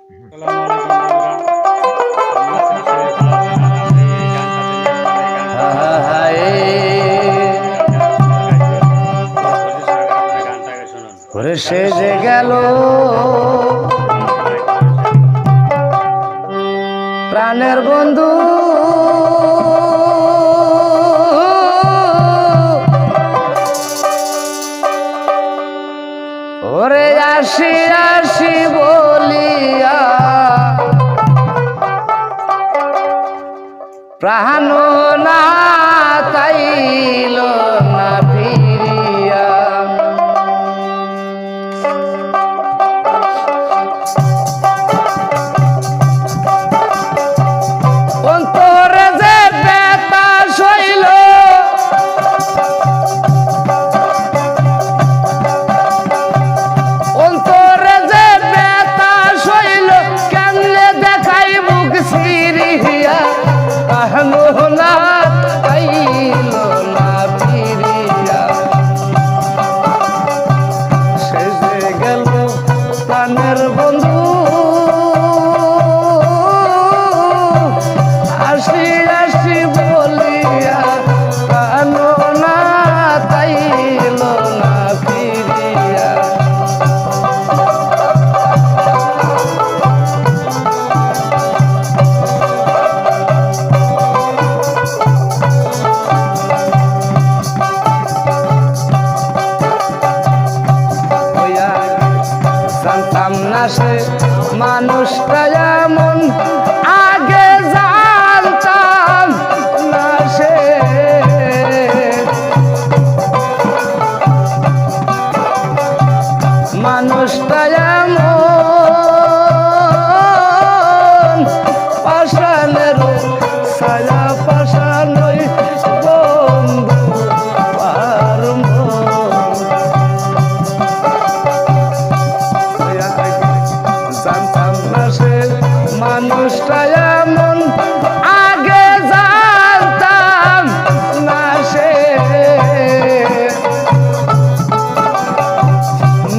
সে যে গেল প্রাণের বন্ধু, ওরে আসি আসি বলিয়া প্রাণ না তাইল না ফিরিয়া। অন্তরে যে ব্যথা সইল অন্তরে যে ব্যথা সইল কেমনে দেখাই মুখ সিরিয়া প্রাণ না তাইল না ফিরিয়া। সে যে গেল প্রাণের বন্ধু, আসি আসি বলিয়া প্রাণ না তাইল না ফিরিয়া। জানতাম না সে মানুষটা এমন, আগে জানতাম না সে মানুষটা এমন, পাষাণের ছায়া পাষাণই বন্ধু আর জানতাম না সে মানুষটা এমন, আগে জানতাম না সে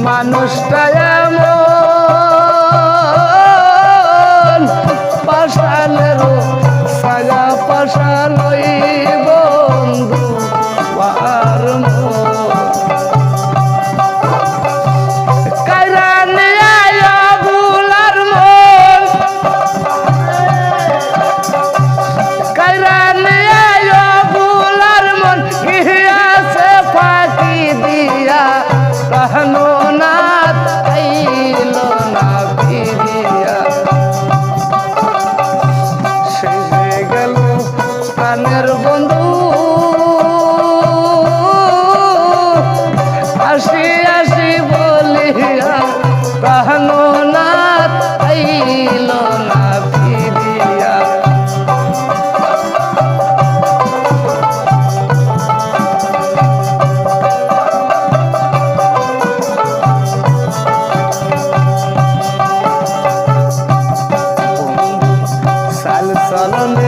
মানুষটা এমন, পাষাণের ছায়া পাষাণই বন্ধু আর প্রাণ না তাইল না ফিরিয়া। সে যে গেল প্রাণের বন্ধু, আসি আসি বলিয়া প্রাণ না তাইল না ফিরিয়া। চলনে